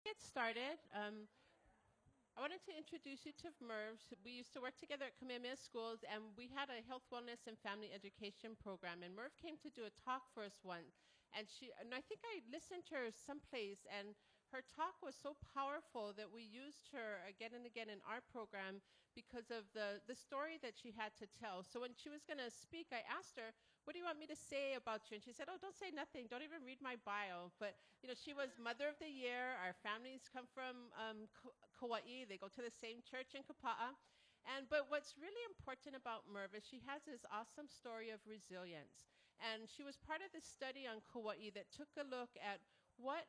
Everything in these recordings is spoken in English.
Get started. I wanted to introduce you to Merv. We used to work together at Kamehameha Schools, and we had a health, wellness, and family education program. And Merv came to do a talk for us once, and I think I listened to her someplace, and her talk was so powerful that we used her again and again in our program because of the story that she had to tell. So when she was going to speak, I asked her, "What do you want me to say about you?" And she said, "Oh, don't say nothing. Don't even read my bio." But she was Mother of the Year. Our families come from Kauai. They go to the same church in Kapa'a. But what's really important about Merv is she has this awesome story of resilience. And she was part of this study on Kauai that took a look at what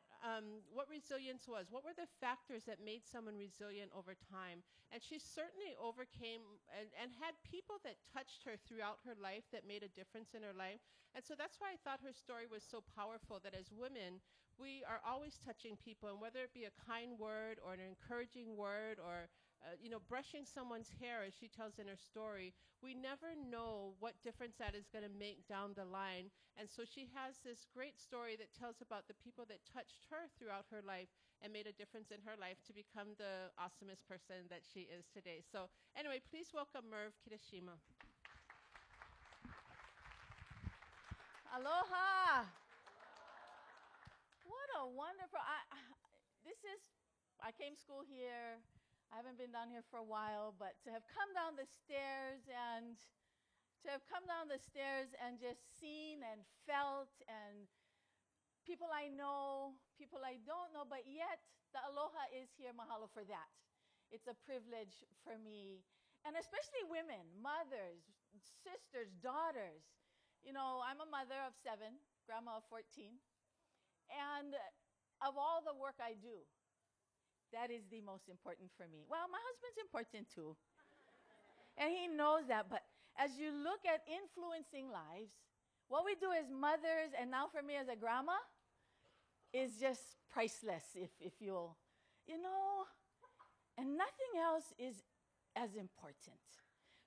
resilience was. What were the factors that made someone resilient over time? And she certainly overcame and had people that touched her throughout her life that made a difference in her life. And so that's why I thought her story was so powerful, that as women, we are always touching people, and whether it be a kind word or an encouraging word or brushing someone's hair, as she tells in her story, we never know what difference that is going to make down the line. And so she has this great story that tells about the people that touched her throughout her life and made a difference in her life to become the awesomest person that she is today. So anyway, please welcome Merv Kitashima. Aloha. What a wonderful, I came to school here. I haven't been down here for a while, but to have come down the stairs and just seen and felt, and people I know, people I don't know, but yet the aloha is here. Mahalo for that. It's a privilege for me. And especially women, mothers, sisters, daughters. I'm a mother of 7, grandma of 14. And of all the work I do, that is the most important for me. Well, my husband's important too. And he knows that. But as you look at influencing lives, what we do as mothers, and now for me as a grandma, is just priceless, if you'll, and nothing else is as important.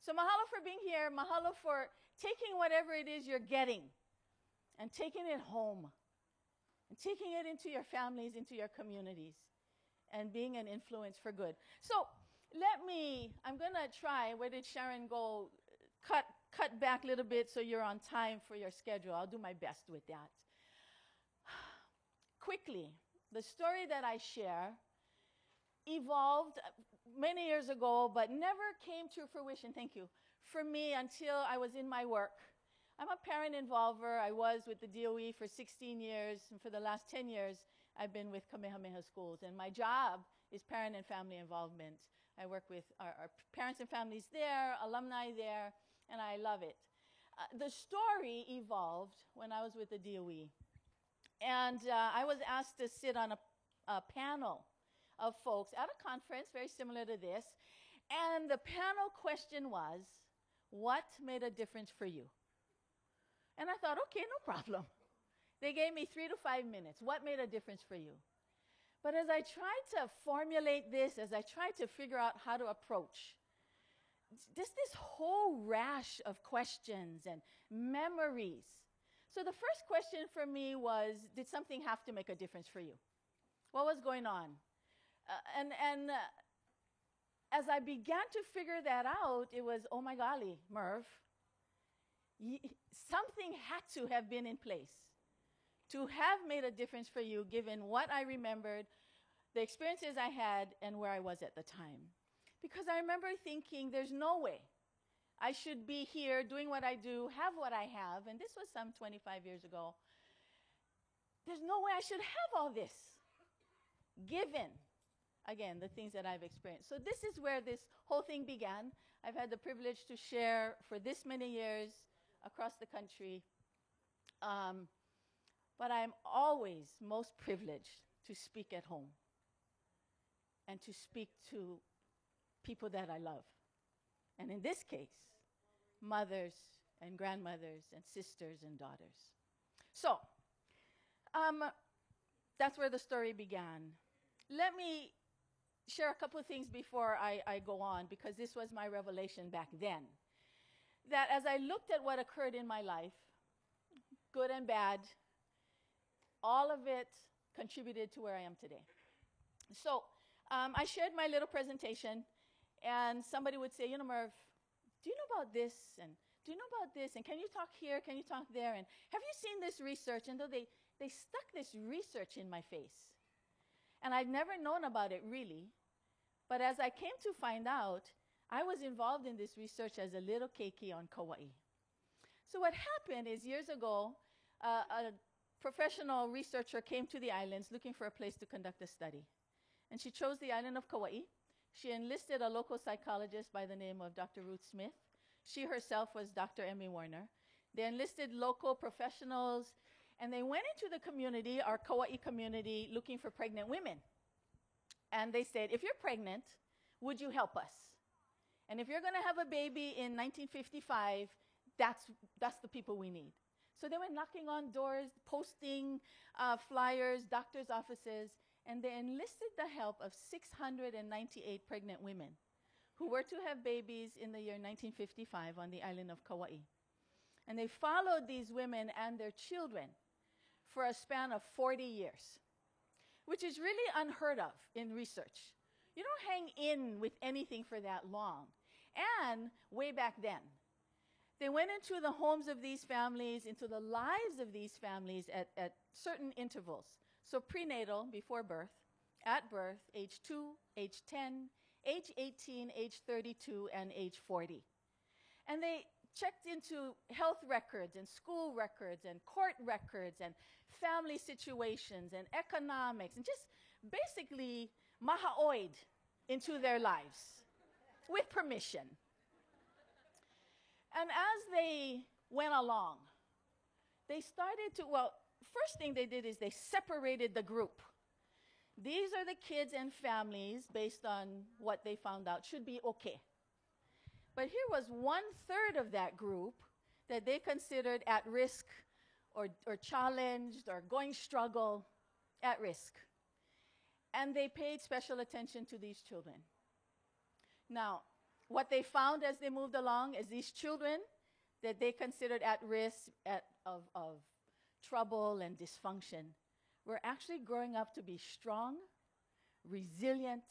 So mahalo for being here. Mahalo for taking whatever it is you're getting and taking it home and taking it into your families, into your communities, and being an influence for good. So I'm going to try, where did Sharon go? Cut back a little bit so you're on time for your schedule. I'll do my best with that. Quickly, the story that I share evolved many years ago, but never came to fruition, thank you, for me until I was in my work. I'm a parent involver. I was with the DOE for 16 years, and for the last 10 years, I've been with Kamehameha Schools. And my job is parent and family involvement. I work with our parents and families there, alumni there, and I love it. The story evolved when I was with the DOE. And I was asked to sit on a panel of folks at a conference very similar to this. And the panel question was, what made a difference for you? And I thought, okay, no problem. They gave me 3 to 5 minutes. What made a difference for you? But as I tried to formulate this, as I tried to figure out how to approach, this whole rash of questions and memories. So the first question for me was, did something have to make a difference for you? What was going on? As I began to figure that out, it was, oh my golly, Merv, something had to have been in place to have made a difference for you, given what I remembered, the experiences I had, and where I was at the time. Because I remember thinking, there's no way I should be here doing what I do, have what I have, and this was some 25 years ago. There's no way I should have all this, given, again, the things that I've experienced. So this is where this whole thing began. I've had the privilege to share for this many years across the country. But I'm always most privileged to speak at home and to speak to people that I love. And in this case, mothers and grandmothers and sisters and daughters. So that's where the story began. Let me share a couple of things before I go on, because this was my revelation back then. That as I looked at what occurred in my life, good and bad, all of it contributed to where I am today. So I shared my little presentation, and somebody would say, Merv, do you know about this? And do you know about this? And can you talk here? Can you talk there? And have you seen this research? And though they stuck this research in my face. And I'd never known about it really. But as I came to find out, I was involved in this research as a little keiki on Kauai. So what happened is years ago, a professional researcher came to the islands looking for a place to conduct a study. And she chose the island of Kauai. She enlisted a local psychologist by the name of Dr. Ruth Smith. She herself was Dr. Emmy Warner. They enlisted local professionals, and they went into the community, our Kauai community, looking for pregnant women. And they said, if you're pregnant, would you help us? And if you're going to have a baby in 1955, that's the people we need. So they went knocking on doors, posting flyers, doctors' offices, and they enlisted the help of 698 pregnant women who were to have babies in the year 1955 on the island of Kauai. And they followed these women and their children for a span of 40 years, which is really unheard of in research. You don't hang in with anything for that long. And way back then, they went into the homes of these families, into the lives of these families at certain intervals. So prenatal, before birth, at birth, age 2, age 10, age 18, age 32, and age 40. And they checked into health records and school records and court records and family situations and economics and just basically maha'oid into their lives with permission. And as they went along, they started to, first thing they did is they separated the group. These are the kids and families, based on what they found out, should be okay. But here was 1/3 of that group that they considered at risk or challenged or going struggle, at risk. And they paid special attention to these children. Now, what they found as they moved along is these children that they considered at risk of trouble and dysfunction were actually growing up to be strong, resilient,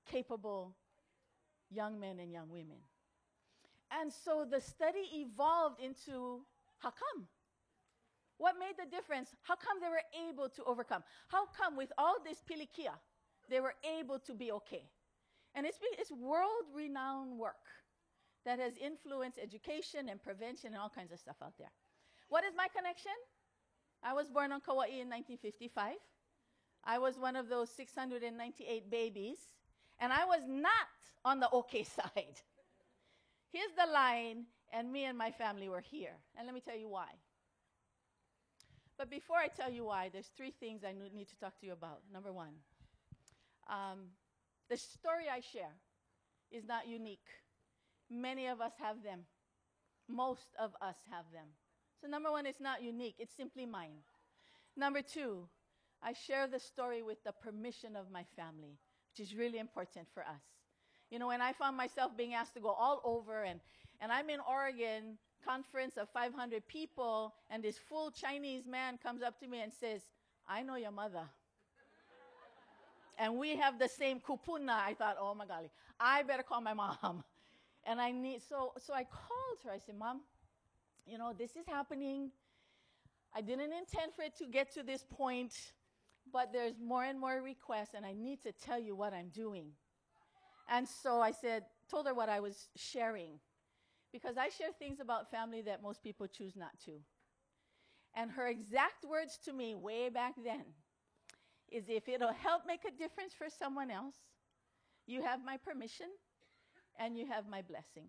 capable young men and young women. And so the study evolved into, how come? What made the difference? How come they were able to overcome? How come with all this pilikia, they were able to be okay? And it's world-renowned work that has influenced education and prevention and all kinds of stuff out there. What is my connection? I was born on Kauai in 1955. I was one of those 698 babies, and I was not on the okay side. Here's the line, and me and my family were here. And let me tell you why. But before I tell you why, there's 3 things I need to talk to you about. Number 1, the story I share is not unique. Many of us have them. Most of us have them. So number 1, it's not unique. It's simply mine. Number 2, I share the story with the permission of my family, which is really important for us. You know, when I found myself being asked to go all over, and I'm in Oregon, conference of 500 people, and this full Chinese man comes up to me and says, I know your mother. And we have the same kupuna. I thought, oh my golly, I better call my mom. And so I called her. I said, Mom, you know, this is happening. I didn't intend for it to get to this point, but there's more and more requests, and I need to tell you what I'm doing. And so I told her what I was sharing, because I share things about family that most people choose not to. And her exact words to me way back then is, if it'll help make a difference for someone else, you have my permission and you have my blessing.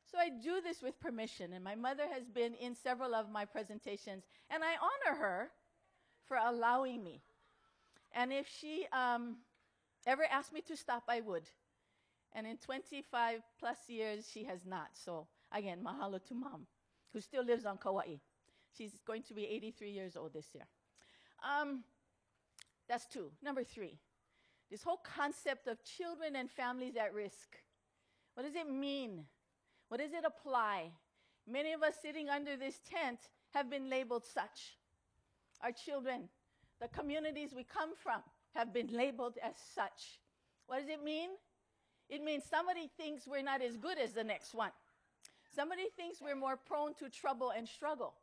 So I do this with permission, and my mother has been in several of my presentations, and I honor her for allowing me. And if she ever asked me to stop, I would. And in 25 plus years, she has not. So again, mahalo to Mom, who still lives on Kauai. She's going to be 83 years old this year. That's 2. Number 3, this whole concept of children and families at risk. What does it mean? What does it apply? Many of us sitting under this tent have been labeled such. Our children, the communities we come from, have been labeled as such. What does it mean? It means somebody thinks we're not as good as the next one. Somebody thinks we're more prone to trouble and struggle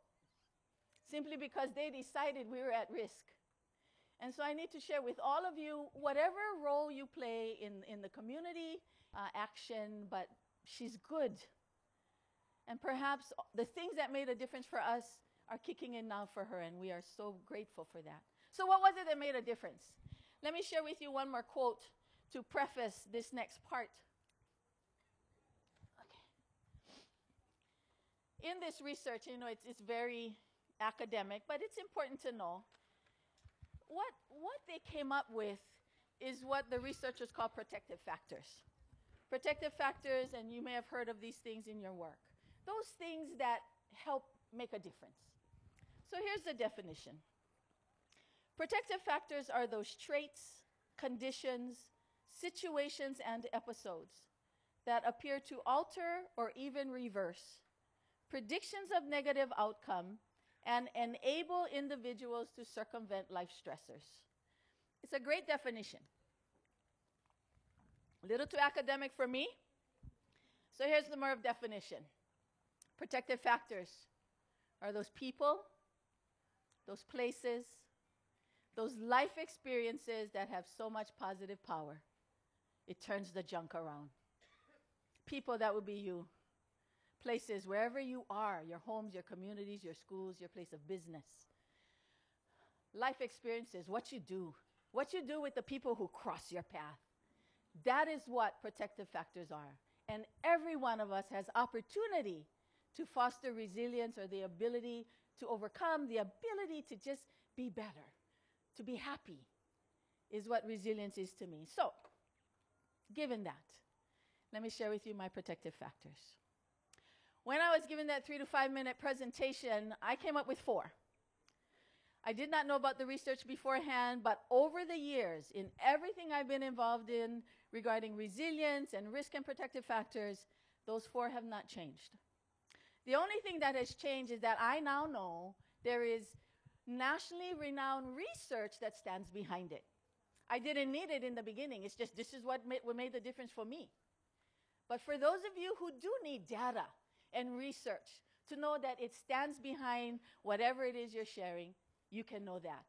simply because they decided we were at risk. And so I need to share with all of you, whatever role you play in the community action, but she's good. And perhaps the things that made a difference for us are kicking in now for her, and we are so grateful for that. So what was it that made a difference? Let me share with you one more quote to preface this next part. Okay. In this research, you know, it's very academic, but it's important to know. What they came up with is what the researchers call protective factors. Protective factors, and you may have heard of these things in your work. Those things that help make a difference. So here's the definition. Protective factors are those traits, conditions, situations, and episodes that appear to alter or even reverse predictions of negative outcome and enable individuals to circumvent life stressors. It's a great definition. A little too academic for me. So here's the Merv definition. Protective factors are those people, those places, those life experiences that have so much positive power. It turns the junk around. People, that would be you. Places, wherever you are, your homes, your communities, your schools, your place of business. Life experiences, what you do with the people who cross your path. That is what protective factors are. And every one of us has opportunity to foster resilience or the ability to overcome, the ability to just be better, to be happy, is what resilience is to me. So, given that, let me share with you my protective factors. When I was given that 3 to 5 minute presentation, I came up with 4. I did not know about the research beforehand, but over the years, in everything I've been involved in regarding resilience and risk and protective factors, those 4 have not changed. The only thing that has changed is that I now know there is nationally renowned research that stands behind it. I didn't need it in the beginning. It's just this is what made the difference for me. But for those of you who do need data and research to know that it stands behind whatever it is you're sharing, you can know that.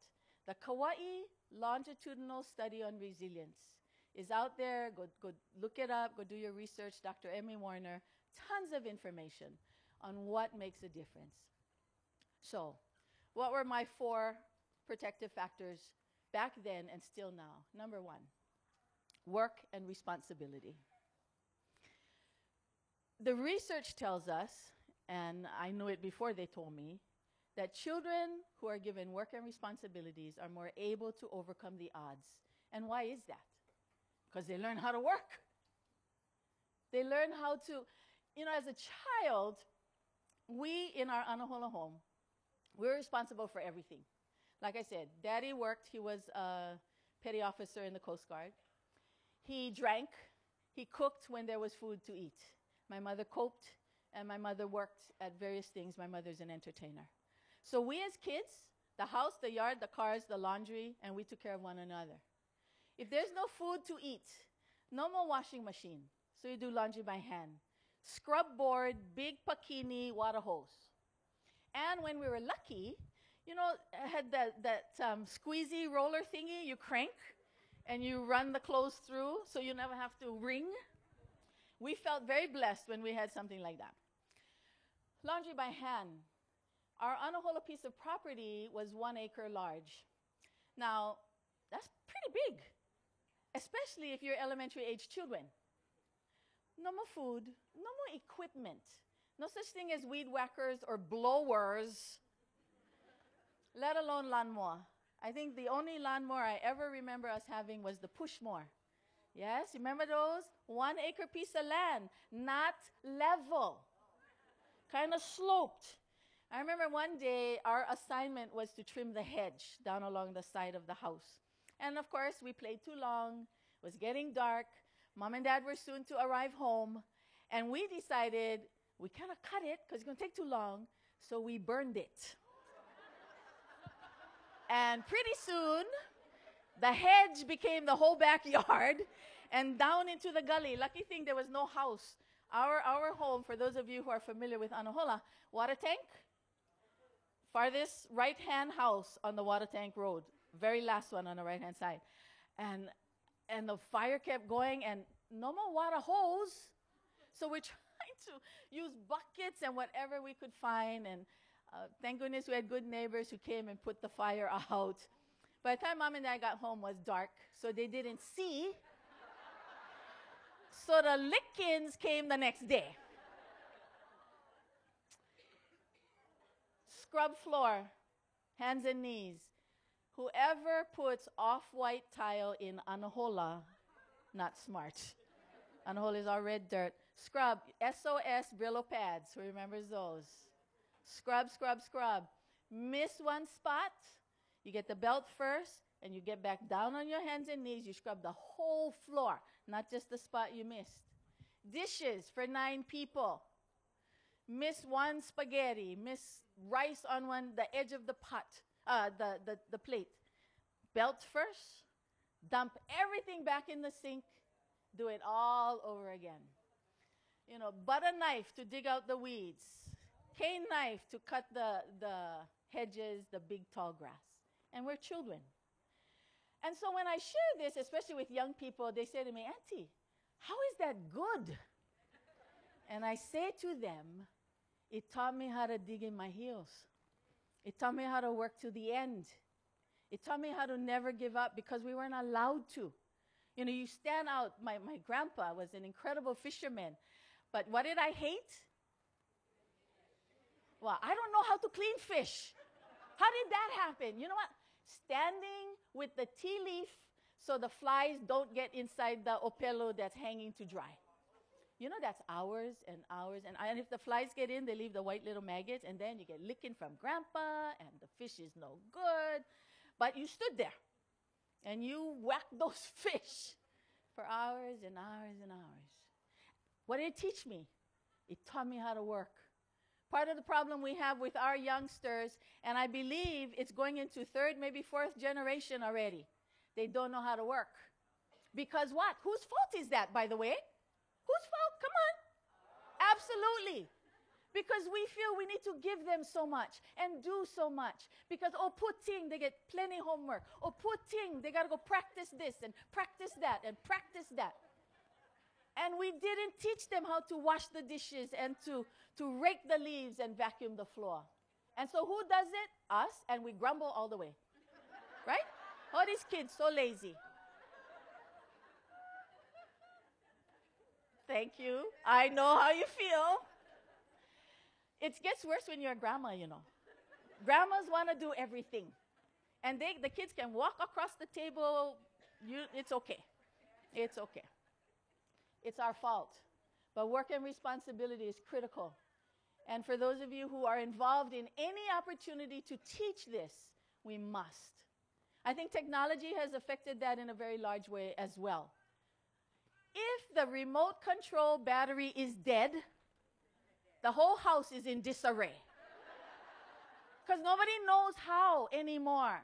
The Kauai Longitudinal Study on Resilience is out there. Go look it up. Go do your research. Dr. Emmy Warner, tons of information on what makes a difference. So, what were my 4 protective factors back then and still now? Number 1, work and responsibility. The research tells us, and I knew it before they told me, that children who are given work and responsibilities are more able to overcome the odds. And why is that? Because they learn how to work. They learn how to, you know, as a child, we in our Anahola home, we're responsible for everything. Like I said, Daddy worked. He was a petty officer in the Coast Guard. He drank. He cooked when there was food to eat. My mother coped, and my mother worked at various things. My mother's an entertainer. So we as kids, the house, the yard, the cars, the laundry, and we took care of one another. If there's no food to eat, no more washing machine, so you do laundry by hand. Scrub board, big pakini, water hose. And when we were lucky, you know, I had that squeezy roller thingy you crank, and you run the clothes through, so you never have to wring. We felt very blessed when we had something like that. Laundry by hand. Our Anahola piece of property was 1 acre large. Now, that's pretty big, especially if you're elementary age children. No more food, no more equipment, no such thing as weed whackers or blowers, let alone lawnmower. I think the only lawnmower I ever remember us having was the push mower. Yes, remember those? 1 acre piece of land, not level, kind of sloped. I remember one day our assignment was to trim the hedge down along the side of the house. And of course, we played too long. It was getting dark. Mom and Dad were soon to arrive home. And we decided we cannot cut it because it's going to take too long. So we burned it. And pretty soon, The hedge became the whole backyard and down into the gully. Lucky thing there was no house. Our home, for those of you who are familiar with Anahola, water tank, farthest right-hand house on the water tank road, very last one on the right-hand side. And the fire kept going and no more water hose. So we're trying to use buckets and whatever we could find. And thank goodness we had good neighbors who came and put the fire out. By the time Mom and Dad got home, it was dark, so they didn't see. So the lickings came the next day. Scrub floor, hands and knees. Whoever puts off-white tile in Anahola, not smart. Anahola is all red dirt. Scrub, SOS Brillo pads. Who remembers those? Scrub, scrub, scrub. Miss one spot, you get the belt first, and you get back down on your hands and knees. You scrub the whole floor, not just the spot you missed. Dishes for 9 people. Miss one spaghetti. Miss rice on the edge of the pot, the plate. Belt first. Dump everything back in the sink. Do it all over again. You know, butter knife to dig out the weeds. Cane knife to cut the hedges, the big tall grass. And we're children. And so when I share this, especially with young people, they say to me, Auntie, how is that good? And I say to them, it taught me how to dig in my heels. It taught me how to work to the end. It taught me how to never give up because we weren't allowed to. You know, you stand out. My grandpa was an incredible fisherman. But what did I hate? Well, I don't know how to clean fish. How did that happen? You know what? Standing with the tea leaf so the flies don't get inside the opelo that's hanging to dry. You know, that's hours and hours. And if the flies get in, they leave the white little maggots, and then you get licking from grandpa, and the fish is no good. But you stood there, and you whacked those fish for hours and hours and hours. What did it teach me? It taught me how to work. Part of the problem we have with our youngsters, and I believe it's going into 3rd, maybe 4th generation already, they don't know how to work. Because what? Whose fault is that, by the way? Whose fault? Come on. Absolutely. Because we feel we need to give them so much and do so much. Because, oh, poor thing, they get plenty homework. Oh, poor thing, they got to go practice this and practice that and practice that. And we didn't teach them how to wash the dishes and to rake the leaves and vacuum the floor. And so who does it? Us, and we grumble all the way. Right? Oh, these kids, so lazy. Thank you. I know how you feel. It gets worse when you're a grandma, you know. Grandmas want to do everything. And the kids can walk across the table. It's okay. It's okay. It's our fault. But work and responsibility is critical. And for those of you who are involved in any opportunity to teach this, we must. I think technology has affected that in a very large way as well. If the remote control battery is dead, the whole house is in disarray. Because nobody knows how anymore.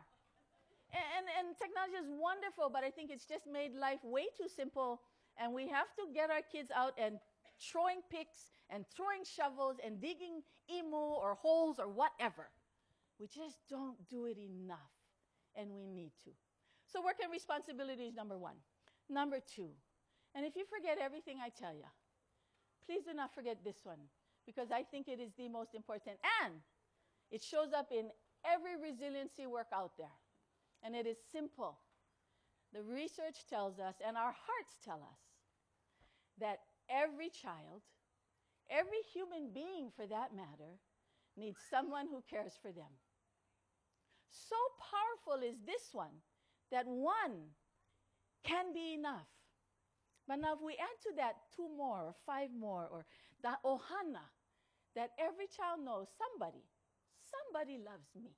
And technology is wonderful, but I think it's just made life way too simple. And we have to get our kids out and throwing picks and throwing shovels and digging emu or holes or whatever. We just don't do it enough, and we need to. So work and responsibility is number 1. Number 2, and if you forget everything I tell you, please do not forget this one, because I think it is the most important, and it shows up in every resiliency work out there, and it is simple. The research tells us, and our hearts tell us, that every child, every human being for that matter, needs someone who cares for them. So powerful is this one that 1 can be enough. But now if we add to that 2 more or 5 more, or the ohana, that every child knows somebody loves me.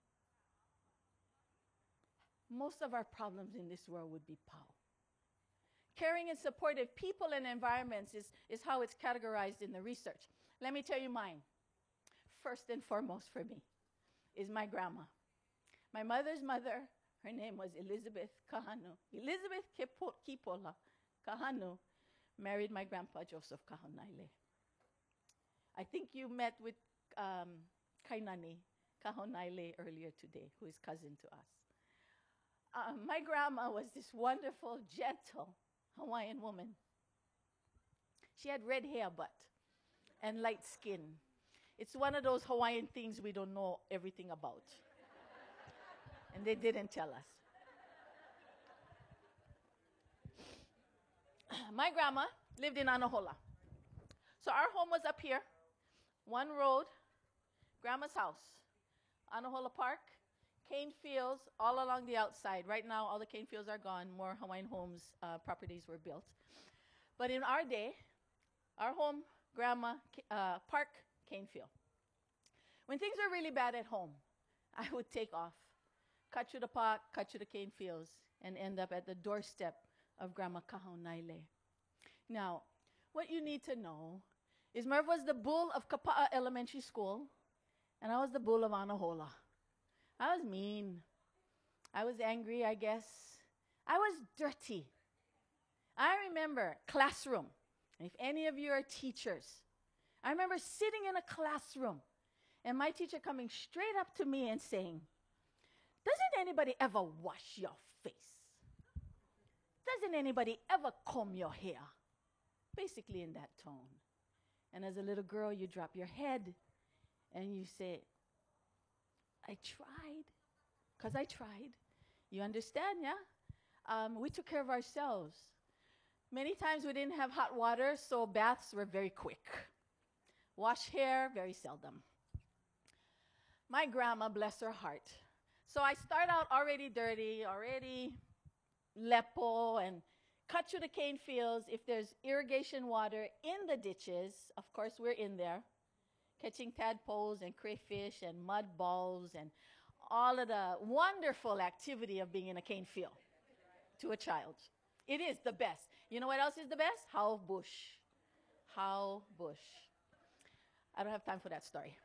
Most of our problems in this world would be pow. Caring and supportive people and environments is how it's categorized in the research. Let me tell you mine. First and foremost for me is my grandma. My mother's mother, Her name was Elizabeth Kahanu. Elizabeth Kipola Kahanu married my grandpa, Joseph Kahonaile. I think you met with Kainani Kahonaile earlier today, who is cousin to us. My grandma was this wonderful, gentle Hawaiian woman. She had red hair, but, and light skin. It's one of those Hawaiian things we don't know everything about. And they didn't tell us. My grandma lived in Anahola. So our home was up here, one road, grandma's house. Anahola Park, cane fields all along the outside. Right now, all the cane fields are gone. More Hawaiian homes, properties were built. But in our day, our home, grandma, park, cane field. When things were really bad at home, I would take off, cut through the park, cut through the cane fields, and end up at the doorstep of Grandma Kahonaile. Now, what you need to know is Merv was the bull of Kapa'a Elementary School, and I was the bull of Anahola. I was mean. I was angry, I guess. I was dirty. I remember classroom. And if any of you are teachers, I remember sitting in a classroom and my teacher coming straight up to me and saying, "Doesn't anybody ever wash your face? Doesn't anybody ever comb your hair?" Basically in that tone. And as a little girl, you drop your head and you say, "I tried," because I tried. You understand, yeah? We took care of ourselves. Many times we didn't have hot water, so baths were very quick. Wash hair, very seldom. My grandma, bless her heart. So I start out already dirty, already lepo, and cut through the cane fields. If there's irrigation water in the ditches, of course we're in there, catching tadpoles and crayfish and mud balls and all of the wonderful activity of being in a cane field to a child. It is the best. You know what else is the best? How bush. How bush. I don't have time for that story.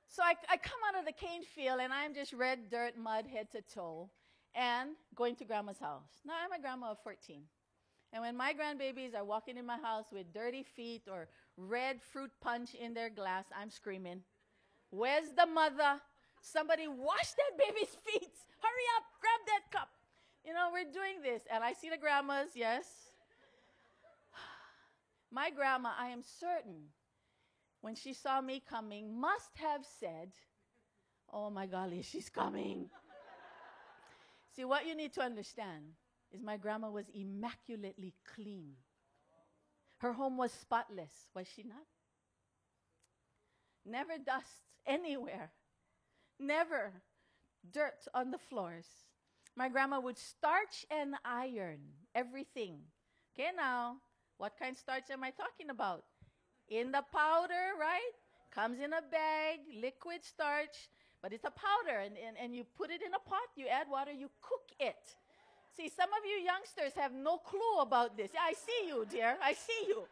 So I come out of the cane field and I'm just red dirt, mud, head to toe, and going to grandma's house. Now I'm a grandma of 14. And when my grandbabies are walking in my house with dirty feet or red fruit punch in their glass, I'm screaming, "Where's the mother? Somebody wash that baby's feet. Hurry up, grab that cup." You know, we're doing this. And I see the grandmas, yes. My grandma, I am certain, when she saw me coming, must have said, "Oh my golly, she's coming." See, what you need to understand is my grandma was immaculately clean. Her home was spotless, was she not? Never dust anywhere. Never dirt on the floors. My grandma would starch and iron everything. Okay, now, what kind of starch am I talking about? In the powder, right? Comes in a bag, liquid starch, but it's a powder, and you put it in a pot, you add water, you cook it. See, some of you youngsters have no clue about this. Yeah, I see you, dear. I see you.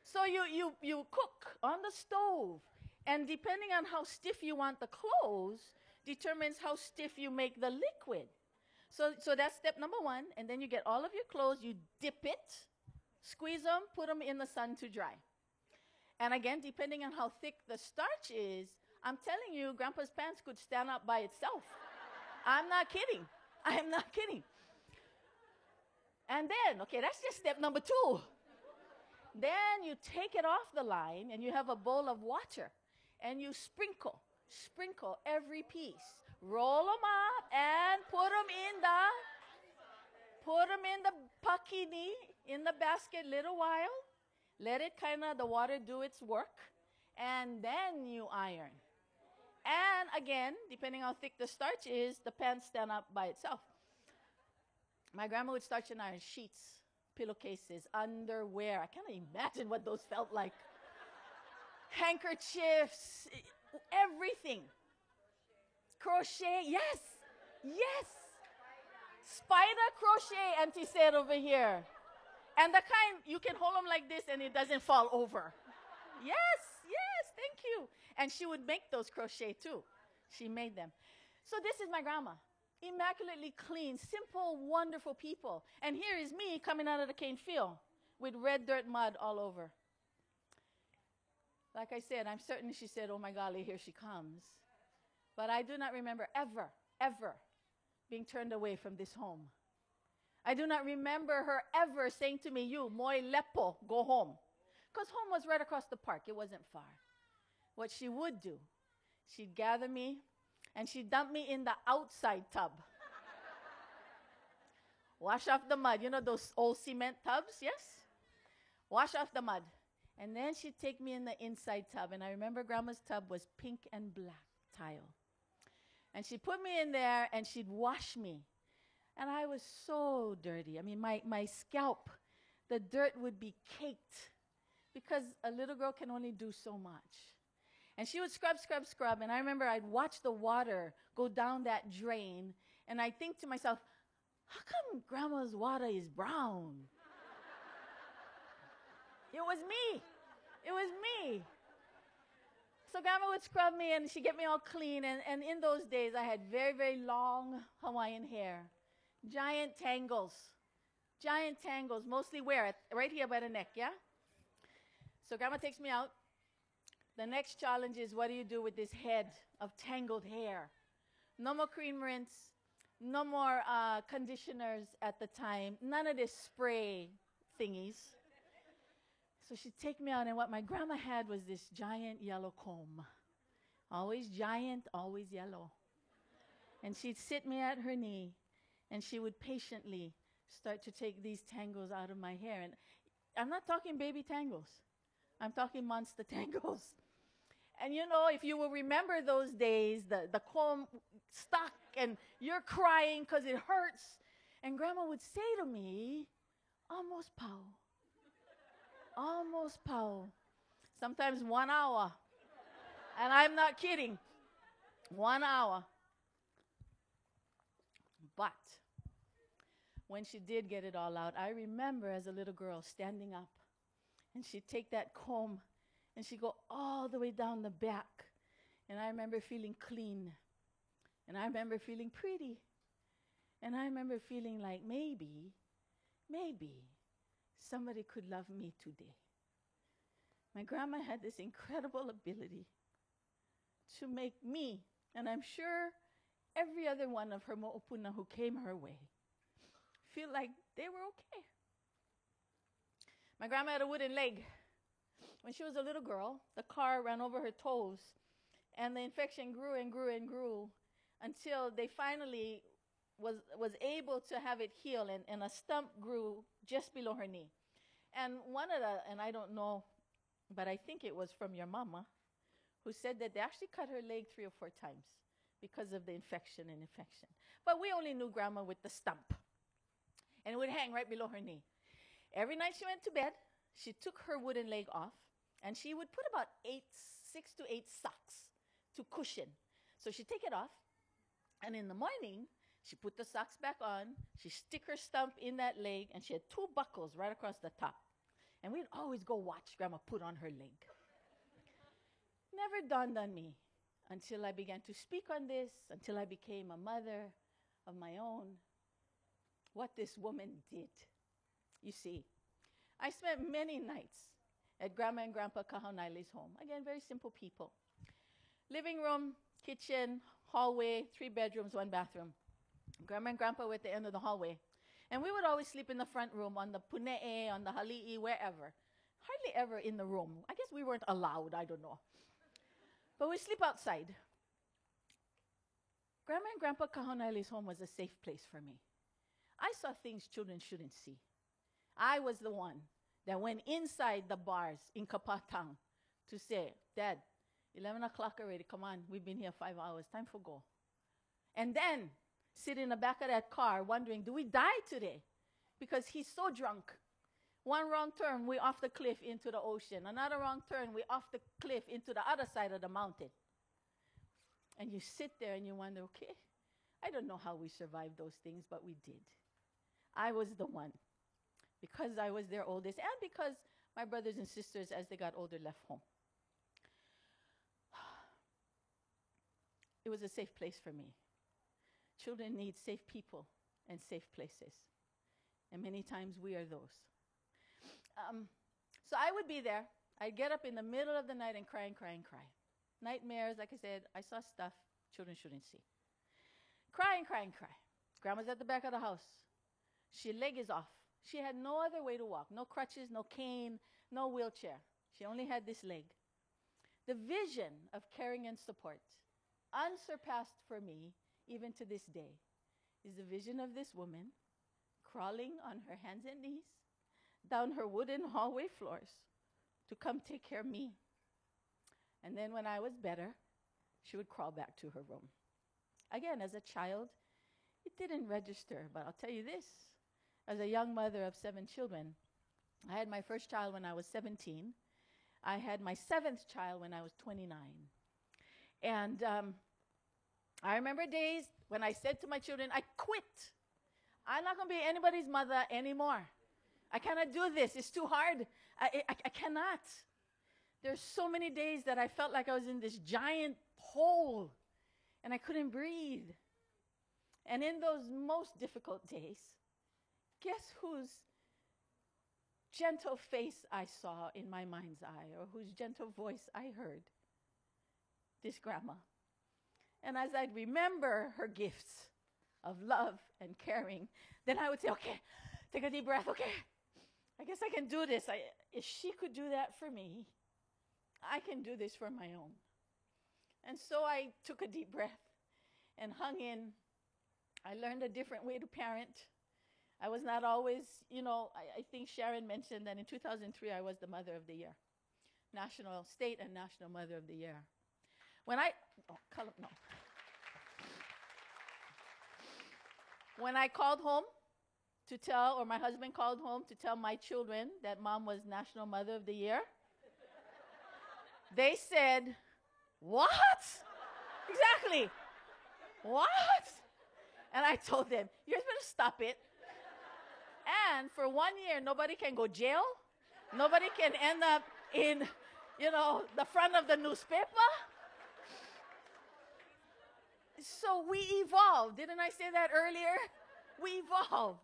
So you cook on the stove, and depending on how stiff you want the clothes, determines how stiff you make the liquid. So that's step number one, and then you get all of your clothes, you dip it, squeeze them, put them in the sun to dry. And again, depending on how thick the starch is, I'm telling you, Grandpa's pants could stand up by itself. I'm not kidding. I am not kidding. And then, okay, that's just step number 2. Then you take it off the line, and you have a bowl of water, and you sprinkle every piece. Roll them up and put them in the pakini, in the basket, little while. Let it the water do its work, and then you iron. And again, depending how thick the starch is, the pants stand up by itself. My grandma would starch and iron sheets, pillowcases, underwear. I can't imagine what those felt like. Handkerchiefs, everything. Crochet, yes. Spider crochet, Auntie said over here. And the kind, you can hold them like this and it doesn't fall over. Yes, thank you. And she would make those crochet too. She made them. So this is my grandma. Immaculately clean, simple, wonderful people. And here is me coming out of the cane field with red dirt mud all over. Like I said, I'm certain she said, oh my golly, here she comes. But I do not remember ever, ever being turned away from this home. I do not remember her ever saying to me, you, moi lepo, go home. Because home was right across the park. It wasn't far. What she would do, she'd gather me and she'd dump me in the outside tub. Wash off the mud. You know those old cement tubs, yes? Wash off the mud. And then she'd take me in the inside tub. And I remember Grandma's tub was pink and black tile. And she'd put me in there and she'd wash me. And I was so dirty. I mean, my scalp, the dirt would be caked because a little girl can only do so much. And she would scrub, scrub, scrub. And I remember I'd watch the water go down that drain. And I'd think to myself, how come Grandma's water is brown? It was me. It was me. So Grandma would scrub me and she'd get me all clean. And in those days, I had very, very long Hawaiian hair. Giant tangles. Giant tangles. Mostly where? Right here by the neck, yeah? So Grandma takes me out. The next challenge is, what do you do with this head of tangled hair? No more cream rinse. No more conditioners at the time. None of this spray thingies. So she'd take me out, and what my grandma had was this giant yellow comb. Always giant, always yellow. And she'd sit me at her knee, and she would patiently start to take these tangles out of my hair. And I'm not talking baby tangles. I'm talking monster tangles. And you know, if you will remember those days, the comb stuck, and you're crying because it hurts. And Grandma would say to me, almost pow. Almost pow. Sometimes 1 hour. And I'm not kidding. 1 hour. But when she did get it all out, I remember as a little girl standing up, and she'd take that comb and she'd go all the way down the back. And I remember feeling clean. And I remember feeling pretty. And I remember feeling like maybe somebody could love me today. My grandma had this incredible ability to make me, and I'm sure every other one of her mo'opuna who came her way, feel like they were okay. My grandma had a wooden leg. When she was a little girl, the car ran over her toes, and the infection grew and grew and grew until they finally was able to have it heal, and a stump grew just below her knee. And and I don't know, but I think it was from your mama, who said that they actually cut her leg 3 or 4 times because of the infection. But we only knew Grandma with the stump, and it would hang right below her knee. Every night she went to bed, she took her wooden leg off, and she would put about 6 to 8 socks to cushion. So she'd take it off, and in the morning, she put the socks back on, she stick her stump in that leg, and she had 2 buckles right across the top. And we'd always go watch Grandma put on her leg. Never dawned on me until I began to speak on this, until I became a mother of my own, what this woman did. You see, I spent many nights at Grandma and Grandpa Kahaunaili's home. Again, very simple people. Living room, kitchen, hallway, 3 bedrooms, 1 bathroom. Grandma and Grandpa were at the end of the hallway. And we would always sleep in the front room, on the pune'e, on the hali'i, wherever. Hardly ever in the room. I guess we weren't allowed, I don't know. But we sleep outside. Grandma and Grandpa Kahaunaili's home was a safe place for me. I saw things children shouldn't see. I was the one that went inside the bars in Kapatang to say, Dad, 11 o'clock already, come on, we've been here 5 hours, time for go. And then sit in the back of that car wondering, do we die today? Because he's so drunk. 1 wrong turn, we're off the cliff into the ocean. Another wrong turn, we're off the cliff into the other side of the mountain. And you sit there and you wonder, okay, I don't know how we survived those things, but we did. I was the one. Because I was their oldest, and because my brothers and sisters, as they got older, left home. it was a safe place for me. Children need safe people and safe places. And many times we are those. So I would be there. I'd get up in the middle of the night and cry and cry and cry. Nightmares, like I said, I saw stuff children shouldn't see. Cry and cry and cry. Grandma's at the back of the house. She leg is off. She had no other way to walk. No crutches, no cane, no wheelchair. She only had this leg. The vision of caring and support, unsurpassed for me, even to this day, is the vision of this woman crawling on her hands and knees down her wooden hallway floors to come take care of me. And then when I was better, she would crawl back to her room. Again, as a child, it didn't register, but I'll tell you this. As a young mother of 7 children, I had my first child when I was 17. I had my 7th child when I was 29. And I remember days when I said to my children, I quit. I'm not going to be anybody's mother anymore. I cannot do this. It's too hard. I cannot. There's so many days that I felt like I was in this giant hole and I couldn't breathe. And in those most difficult days, guess whose gentle face I saw in my mind's eye, or whose gentle voice I heard? This grandma. And as I'd remember her gifts of love and caring, then I would say, okay, take a deep breath. Okay, I guess I can do this. If she could do that for me, I can do this for my own. And so I took a deep breath and hung in. I learned a different way to parent. I was not always, I think Sharon mentioned that in 2003 I was the Mother of the Year. National, State and National Mother of the Year. When I called home to tell, or my husband called home to tell my children that Mom was National Mother of the Year, they said, what? Exactly. What? And I told them, you guys better stop it. And for 1 year, nobody can go jail. Nobody can end up in, the front of the newspaper. So we evolved. Didn't I say that earlier? We evolved.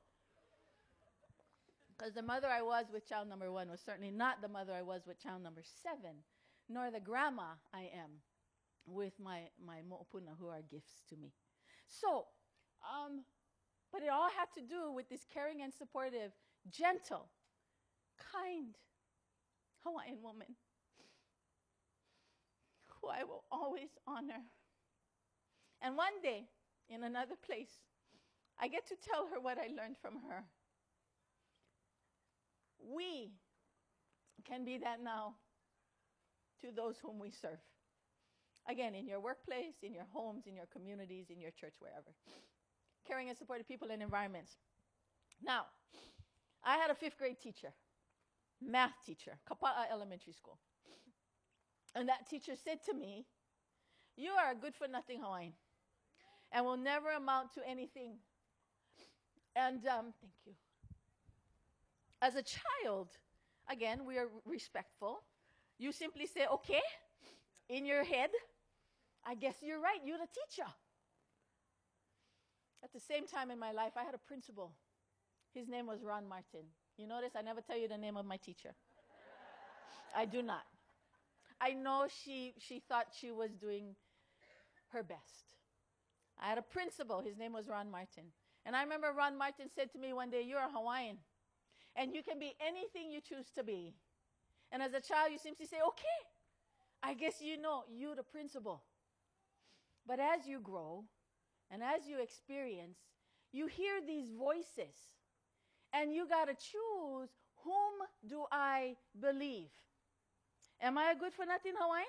Because the mother I was with child number 1 was certainly not the mother I was with child number 7, nor the grandma I am with my mo'opuna, who are gifts to me. So, but it all had to do with this caring and supportive, gentle, kind Hawaiian woman who I will always honor. And one day, in another place, I get to tell her what I learned from her. We can be that now to those whom we serve. Again, in your workplace, in your homes, in your communities, in your church, wherever. Caring and supporting people and environments. Now, I had a 5th grade teacher, math teacher, Kapa'a Elementary School. And that teacher said to me, you are a good-for-nothing Hawaiian and will never amount to anything. And thank you. As a child, again, we are respectful. You simply say, okay, in your head, I guess you're right, you're the teacher. At the same time in my life, I had a principal. His name was Ron Martin. You notice I never tell you the name of my teacher. I do not. I know she thought she was doing her best. I had a principal. His name was Ron Martin. And I remember Ron Martin said to me one day, you're a Hawaiian, and you can be anything you choose to be. And as a child, you simply say, okay, I guess you're the principal. But as you grow, and as you experience, you hear these voices. And you got to choose, whom do I believe? Am I a good-for-nothing Hawaiian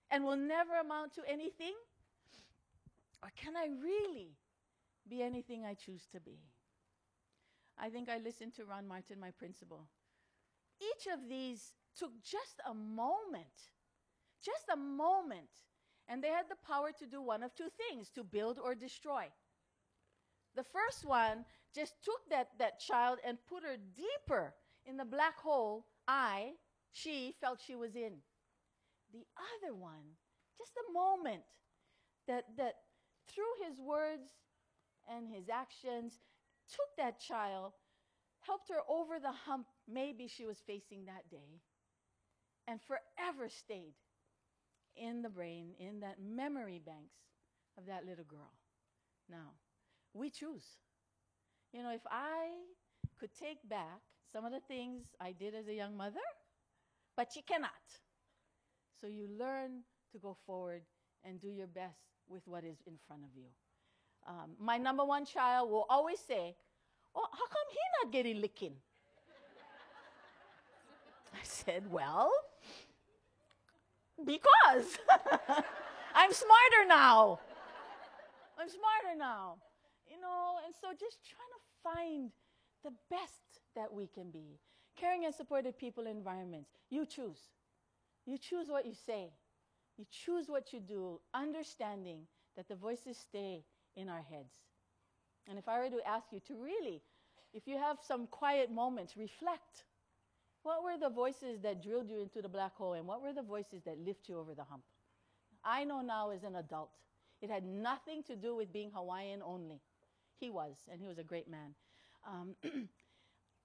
and will never amount to anything? Or can I really be anything I choose to be? I think I listened to Ron Martin, my principal. Each of these took just a moment, and they had the power to do one of 2 things, to build or destroy. The first one just took that child and put her deeper in the black hole she felt she was in. The other one, just a moment, that through his words and his actions, took that child, helped her over the hump maybe she was facing that day, and forever stayed in the brain, in that memory banks of that little girl. Now, we choose. You know, if I could take back some of the things I did as a young mother, but you cannot. So you learn to go forward and do your best with what is in front of you. My number one child will always say, "Oh, how come he not getting licking?" I said, "Well, because I'm smarter now. I'm smarter now." You know, and so just trying to find the best that we can be. Caring and supportive people environments. You choose. You choose what you say. You choose what you do, understanding that the voices stay in our heads. And if I were to ask you to really, if you have some quiet moments, reflect. What were the voices that drilled you into the black hole, and what were the voices that lift you over the hump? I know now as an adult, it had nothing to do with being Hawaiian only. He was, and he was a great man.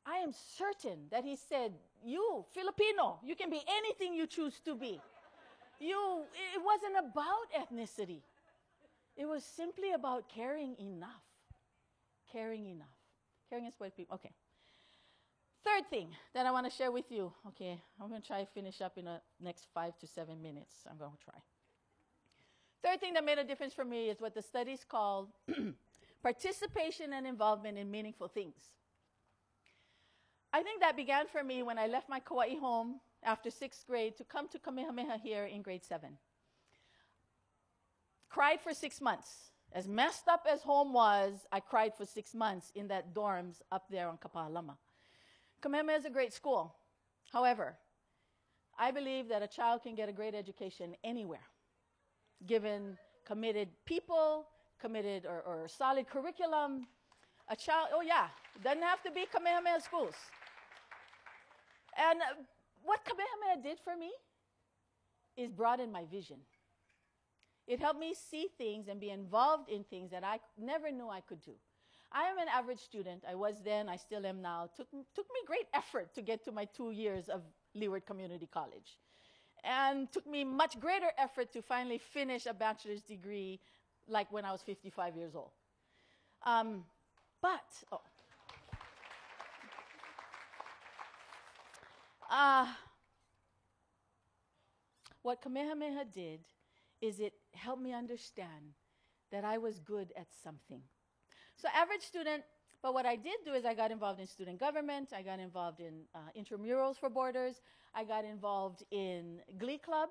I am certain that he said, "You, Filipino, you can be anything you choose to be." It wasn't about ethnicity. It was simply about caring enough. Caring enough. Caring and supporting people. Okay. Third thing that I want to share with you. Okay, I'm going to try to finish up in the next 5 to 7 minutes. I'm going to try. Third thing that made a difference for me is what the studies call participation and involvement in meaningful things. I think that began for me when I left my Kauai home after 6th grade to come to Kamehameha here in grade 7. Cried for 6 months. As messed up as home was, I cried for 6 months in that dorms up there on Kapalama. Kamehameha is a great school. However, I believe that a child can get a great education anywhere, given committed people, committed or solid curriculum. A child, it doesn't have to be Kamehameha schools. And what Kamehameha did for me is broaden my vision. It helped me see things and be involved in things that I never knew I could do. I am an average student. I was then, I still am now. Took me great effort to get to my 2 years of Leeward Community College. And took me much greater effort to finally finish a bachelor's degree like when I was 55 years old. What Kamehameha did is it helped me understand that I was good at something. So average student, but what I did do is I got involved in student government. I got involved in intramurals for Borders. I got involved in Glee Club.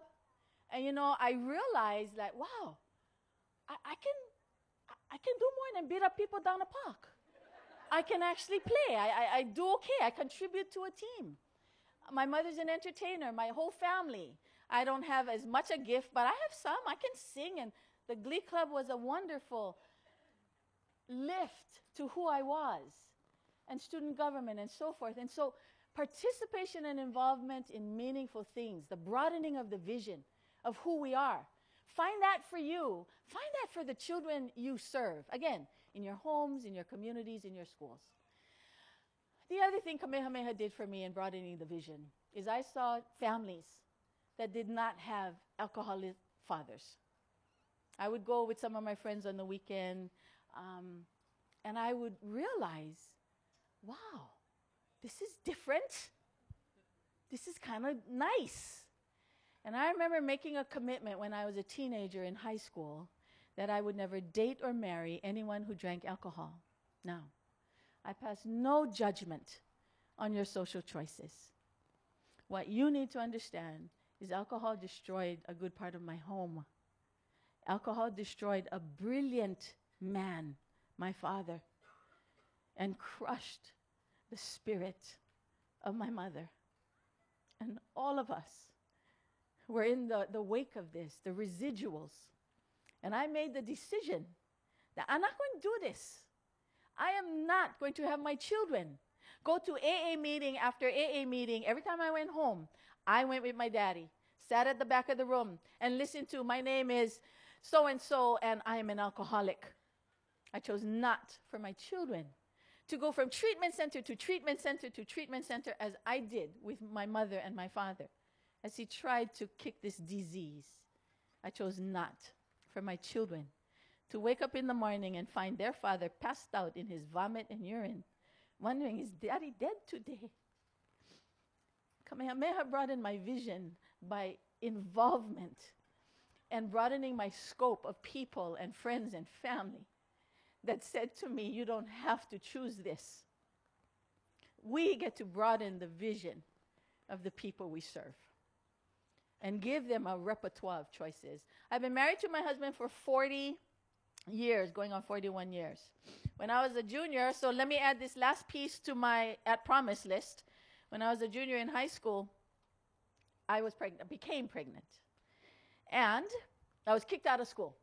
And, you know, I realized that, wow, I can do more than beat up people down the park. I can actually play. I do okay. I contribute to a team. My mother's an entertainer, my whole family. I don't have as much a gift, but I have some. I can sing, and the Glee Club was a wonderful lift to who I was, and student government and so forth. And so participation and involvement in meaningful things, the broadening of the vision of who we are. Find that for you. Find that for the children you serve. Again, in your homes, in your communities, in your schools. The other thing Kamehameha did for me in broadening the vision is I saw families that did not have alcoholic fathers. I would go with some of my friends on the weekend, and I would realize, wow, this is different. This is kind of nice. And I remember making a commitment when I was a teenager in high school that I would never date or marry anyone who drank alcohol. Now, I pass no judgment on your social choices. What you need to understand is alcohol destroyed a good part of my home. Alcohol destroyed a brilliant man, my father, and crushed the spirit of my mother. And all of us were in the wake of this, the residuals. And I made the decision that I'm not going to do this. I am not going to have my children go to AA meeting after AA meeting. Every time I went home, I went with my daddy, sat at the back of the room, and listened to, my name is so and so, and I am an alcoholic. I chose not for my children to go from treatment center to treatment center to treatment center as I did with my mother and my father as he tried to kick this disease. I chose not for my children to wake up in the morning and find their father passed out in his vomit and urine, wondering, is daddy dead today? Kamehameha broadened my vision by involvement and broadening my scope of people and friends and family that said to me, you don't have to choose this. We get to broaden the vision of the people we serve and give them a repertoire of choices. I've been married to my husband for 40 years, going on 41 years. When I was a junior, so let me add this last piece to my at promise list. When I was a junior in high school, I was pregnant, became pregnant. And I was kicked out of school.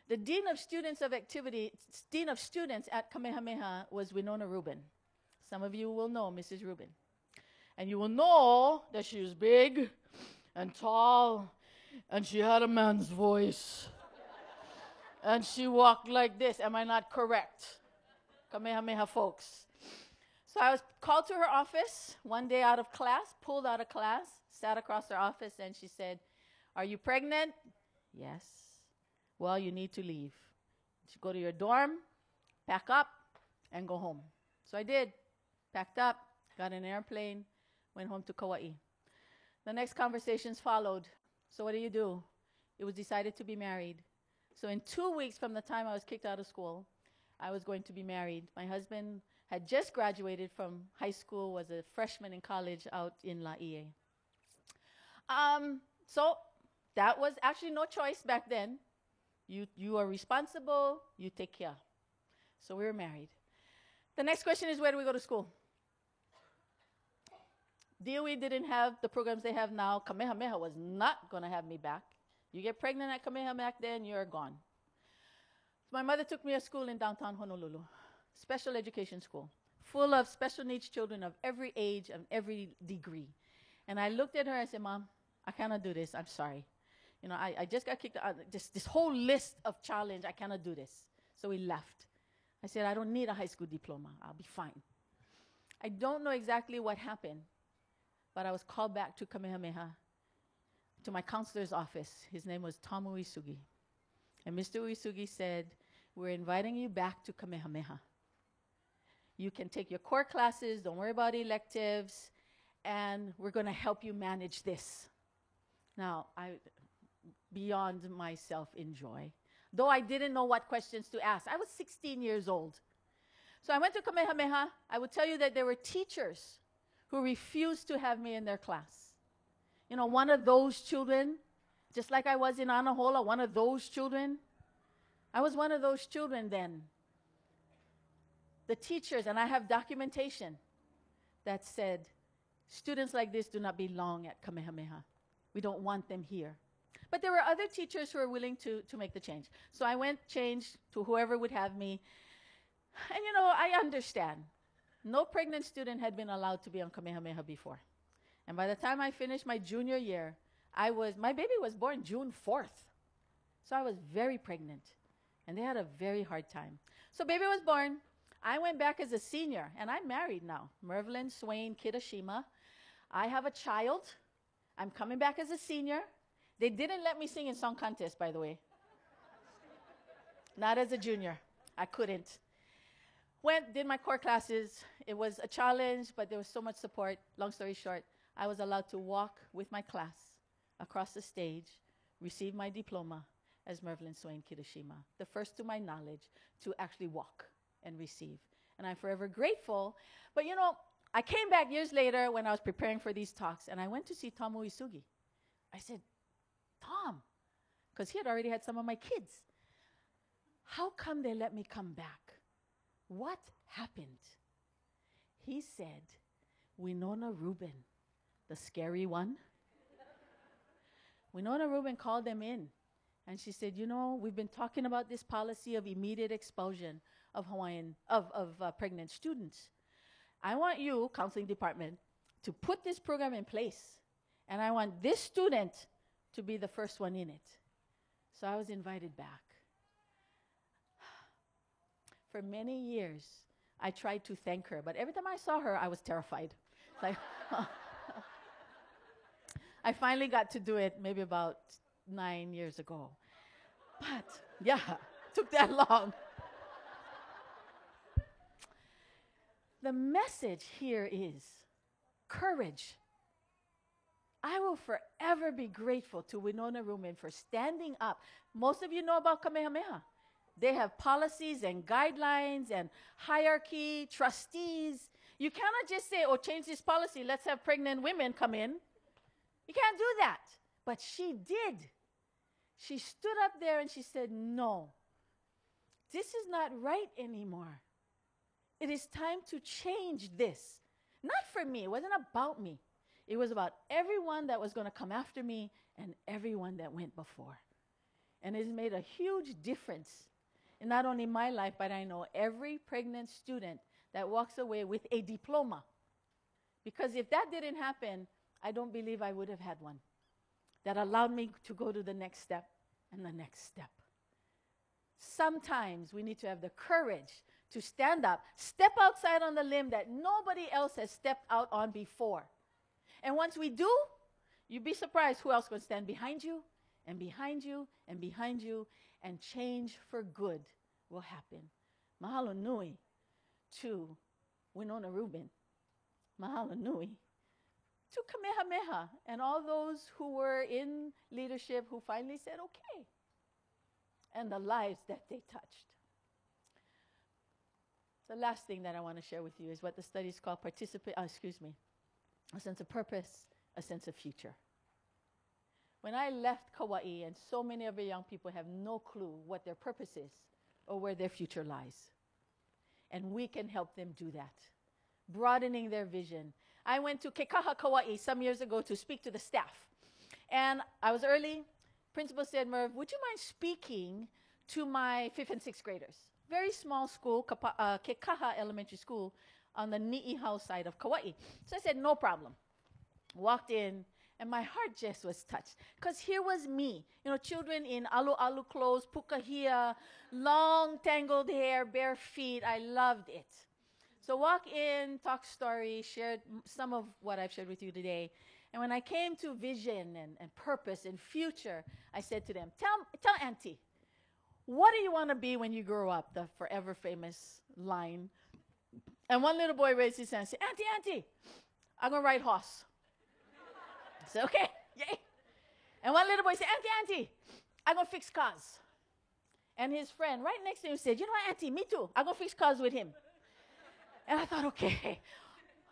The dean of students at Kamehameha was Winona Rubin. Some of you will know Mrs. Rubin. And you will know that she was big and tall, and she had a man's voice. And she walked like this. Am I not correct? Kamehameha folks. So I was called to her office one day out of class, pulled out of class, sat across her office, and she said, are you pregnant? Yes. Well, you need to leave. You go to your dorm, pack up, and go home. So I did. Packed up, got in an airplane, went home to Kauai. The next conversations followed. So what do? It was decided to be married. So in 2 weeks from the time I was kicked out of school, I was going to be married. My husband had just graduated from high school, was a freshman in college out in Laie. So that was actually no choice back then. You are responsible, you take care. So we were married. The next question is, where do we go to school? DOE didn't have the programs they have now. Kamehameha was not going to have me back. You get pregnant at Kamehameha back then, you're gone. So my mother took me to school in downtown Honolulu, special education school, full of special needs children of every age and every degree. And I looked at her and I said, Mom, I cannot do this. I'm sorry. You know, I just got kicked out. This whole list of challenge, I cannot do this. So we left. I said, I don't need a high school diploma. I'll be fine. I don't know exactly what happened, but I was called back to Kamehameha, to my counselor's office. His name was Tom Uisugi. And Mr. Uisugi said, we're inviting you back to Kamehameha. You can take your core classes, don't worry about electives, and we're going to help you manage this. Now, beyond myself in joy, though I didn't know what questions to ask. I was 16 years old. So I went to Kamehameha. I would tell you that there were teachers who refused to have me in their class. You know, one of those children, just like I was in Anahola, one of those children. I was one of those children then. The teachers, and I have documentation that said, students like this do not belong at Kamehameha. We don't want them here. But there were other teachers who were willing to make the change. So I went, changed to whoever would have me. And you know, I understand. No pregnant student had been allowed to be on Kamehameha before. And by the time I finished my junior year, my baby was born June 4th. So I was very pregnant. And they had a very hard time. So baby was born. I went back as a senior, and I'm married now. Mervlyn Swain Kitashima. I have a child. I'm coming back as a senior. They didn't let me sing in song contest, by the way. Not as a junior. I couldn't. Did my core classes. It was a challenge, but there was so much support. Long story short, I was allowed to walk with my class across the stage, receive my diploma as Mervlyn Swain Kitashima, the first to my knowledge to actually walk and receive. And I'm forever grateful. But you know, I came back years later when I was preparing for these talks, and I went to see Tom Uisugi. I said, Tom, because he had already had some of my kids. How come they let me come back? What happened? He said, Winona Rubin, the scary one. Winona Rubin called them in, and she said, you know, we've been talking about this policy of immediate expulsion of pregnant students. I want you, counseling department, to put this program in place, and I want this student to be the first one in it. So I was invited back. For many years, I tried to thank her, but every time I saw her, I was terrified. Like, I finally got to do it maybe about 9 years ago. But, yeah, took that long. The message here is courage. I will forever be grateful to Winona Rumen for standing up. Most of you know about Kamehameha. They have policies and guidelines and hierarchy, trustees. You cannot just say, oh, change this policy, let's have pregnant women come in. You can't do that. But she did. She stood up there and she said, no, this is not right anymore. It is time to change this. Not for me. It wasn't about me. It was about everyone that was going to come after me and everyone that went before. And it has made a huge difference in not only my life, but I know every pregnant student that walks away with a diploma. Because if that didn't happen, I don't believe I would have had one that allowed me to go to the next step and the next step. Sometimes we need to have the courage to stand up, step outside on the limb that nobody else has stepped out on before. And once we do, you'd be surprised who else is going to stand behind you and behind you and behind you, and change for good will happen. Mahalo nui to Winona Ruben. Mahalo nui to Kamehameha and all those who were in leadership who finally said, okay, and the lives that they touched. The last thing that I want to share with you is what the studies call a sense of purpose, a sense of future. When I left Kauai, and so many of our young people have no clue what their purpose is or where their future lies. And we can help them do that, broadening their vision. I went to Kekaha, Kauai some years ago to speak to the staff. And I was early. Principal said, Merv, would you mind speaking to my 5th and 6th graders? Very small school, Kekaha Elementary School, on the Ni'ihau side of Kauai. So I said, no problem. Walked in, and my heart just was touched. Because here was me, children in alu-alu clothes, pukahia, long tangled hair, bare feet. I loved it. So walk in, talk story, shared some of what I've shared with you today. And when I came to vision and purpose and future, I said to them, tell Auntie, what do you want to be when you grow up? The forever famous line. And one little boy raised his hand and said, Auntie, I'm going to ride horse. I said, okay, yay. And one little boy said, Auntie, I'm going to fix cars. And his friend right next to him said, you know what, Auntie, me too. I'm going to fix cars with him. And I thought, okay,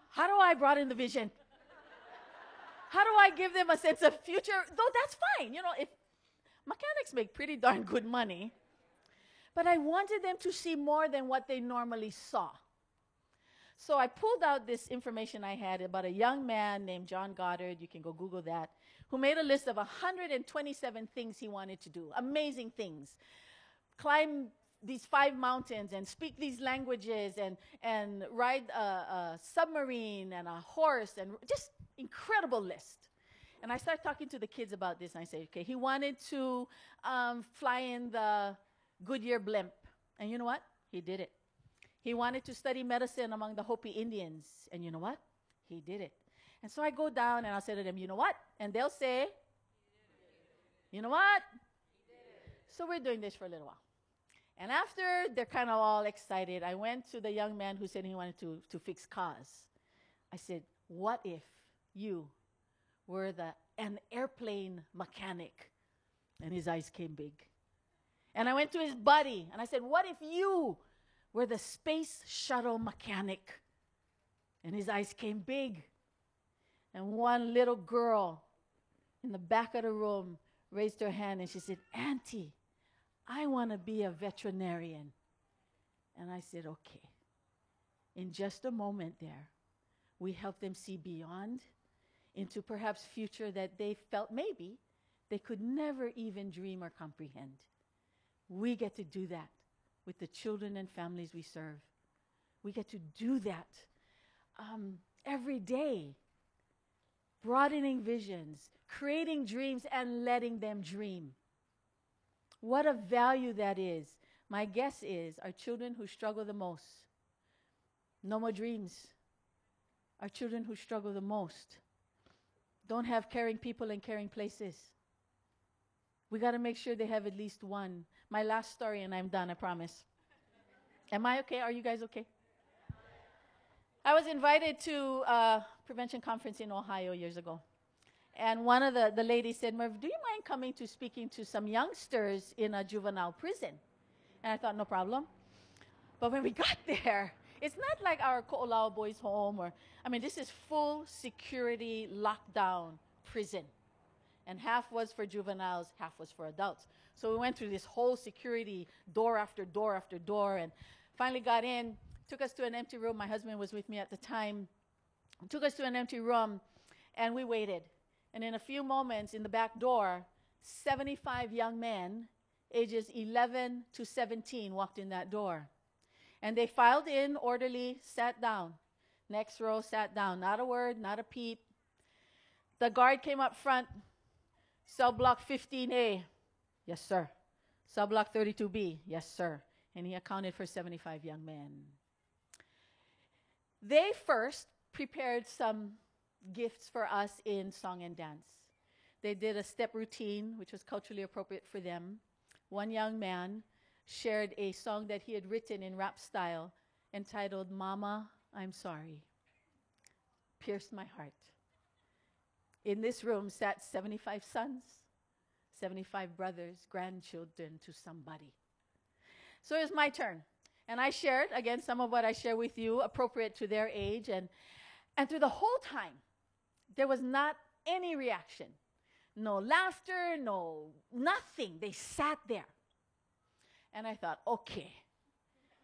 how do I broaden the vision? How do I give them a sense of future? Though that's fine. If mechanics make pretty darn good money. But I wanted them to see more than what they normally saw. So I pulled out this information I had about a young man named John Goddard, you can go Google that, who made a list of 127 things he wanted to do, amazing things. Climb these 5 mountains and speak these languages and ride a submarine and a horse and just incredible list. And I started talking to the kids about this and I said, okay, he wanted to fly in the Goodyear blimp. And you know what? He did it. He wanted to study medicine among the Hopi Indians. And you know what? He did it. And so I go down and I'll say to them, you know what? And they'll say, you know what? So we're doing this for a little while. And after they're kind of all excited, I went to the young man who said he wanted to fix cars. I said, what if you were an airplane mechanic? And his eyes came big. And I went to his buddy and I said, what if you were the space shuttle mechanic? And his eyes came big. And one little girl in the back of the room raised her hand and she said, Auntie, I want to be a veterinarian. And I said, okay. In just a moment there, we helped them see beyond into perhaps future that they felt maybe they could never even dream or comprehend. We get to do that with the children and families we serve. We get to do that every day, broadening visions, creating dreams, and letting them dream. What a value that is. My guess is our children who struggle the most, no more dreams. Our children who struggle the most don't have caring people and caring places. We got to make sure they have at least one. My last story, and I'm done, I promise. Am I okay? Are you guys okay? I was invited to a prevention conference in Ohio years ago. And one of the ladies said, Merv, do you mind coming to speaking to some youngsters in a juvenile prison? And I thought, no problem. But when we got there, it's not like our Ko'olau Boys Home this is full security lockdown prison. And half was for juveniles, half was for adults. So we went through this whole security, door after door after door, and finally got in, took us to an empty room. My husband was with me at the time. Took us to an empty room, and we waited. And in a few moments, in the back door, 75 young men, ages 11 to 17, walked in that door. And they filed in, orderly, sat down. Next row, sat down. Not a word, not a peep. The guard came up front. Cell block 15A. Yes, sir. Cell block 32B. Yes, sir. And he accounted for 75 young men. They first prepared some gifts for us in song and dance. They did a step routine, which was culturally appropriate for them. One young man shared a song that he had written in rap style entitled, Mama, I'm Sorry. Pierced my heart. In this room sat 75 sons, 75 brothers, grandchildren to somebody. So it was my turn. And I shared, again, some of what I share with you, appropriate to their age. And through the whole time, there was not any reaction. No laughter, no nothing. They sat there. And I thought, okay,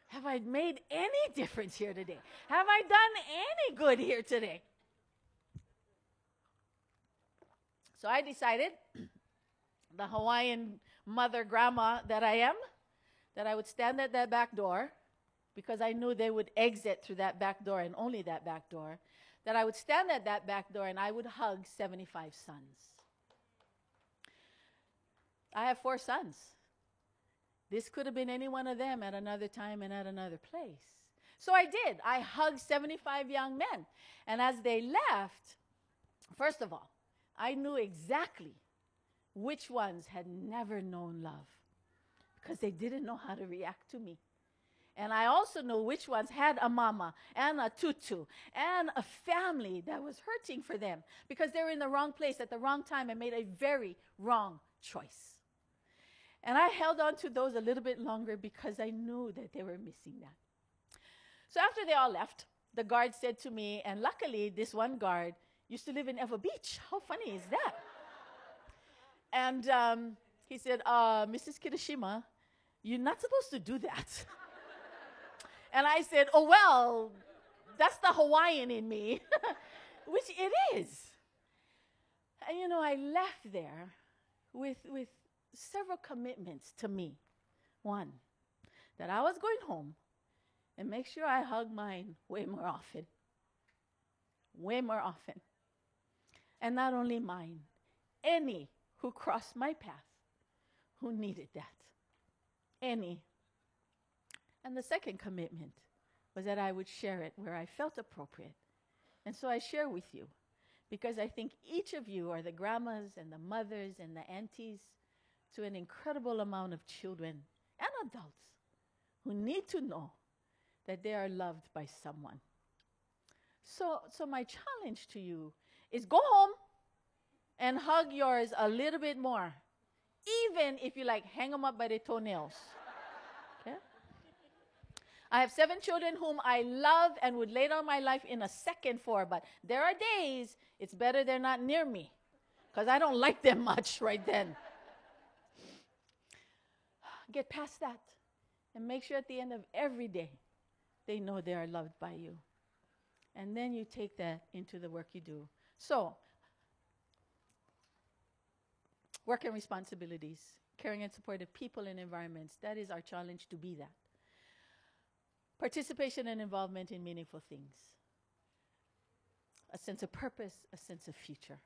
have I made any difference here today? Have I done any good here today? So I decided, the Hawaiian mother, grandma that I am, that I would stand at that back door, because I knew they would exit through that back door and only that back door, that I would stand at that back door and I would hug 75 sons. I have 4 sons. This could have been any one of them at another time and at another place. So I did. I hugged 75 young men. And as they left, first of all, I knew exactly which ones had never known love, because they didn't know how to react to me. And I also knew which ones had a mama and a tutu and a family that was hurting for them, because they were in the wrong place at the wrong time and made a very wrong choice. And I held on to those a little bit longer because I knew that they were missing that. So after they all left, the guard said to me, and luckily this one guard used to live in Ewa Beach. How funny is that? And he said, Mrs. Kitashima, you're not supposed to do that. And I said, oh, well, that's the Hawaiian in me, which it is. And I left there with several commitments to me. One, that I was going home and make sure I hug mine way more often. Way more often. And not only mine, any who crossed my path who needed that. Any. And the second commitment was that I would share it where I felt appropriate. And so I share with you, because I think each of you are the grandmas and the mothers and the aunties to an incredible amount of children and adults who need to know that they are loved by someone. So my challenge to you is go home and hug yours a little bit more, even if you hang them up by their toenails. Okay? I have 7 children whom I love and would lay down my life in a second for, but there are days it's better they're not near me, because I don't like them much right then. Get past that and make sure at the end of every day they know they are loved by you. And then you take that into the work you do. So, work and responsibilities, caring and supporting people and environments, that is our challenge, to be that. Participation and involvement in meaningful things. A sense of purpose, a sense of future.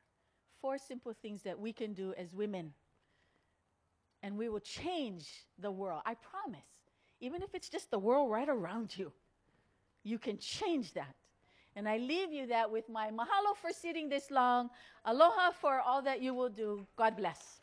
4 simple things that we can do as women and we will change the world. I promise. Even if it's just the world right around you, you can change that. And I leave you that with my mahalo for sitting this long. Aloha for all that you will do. God bless.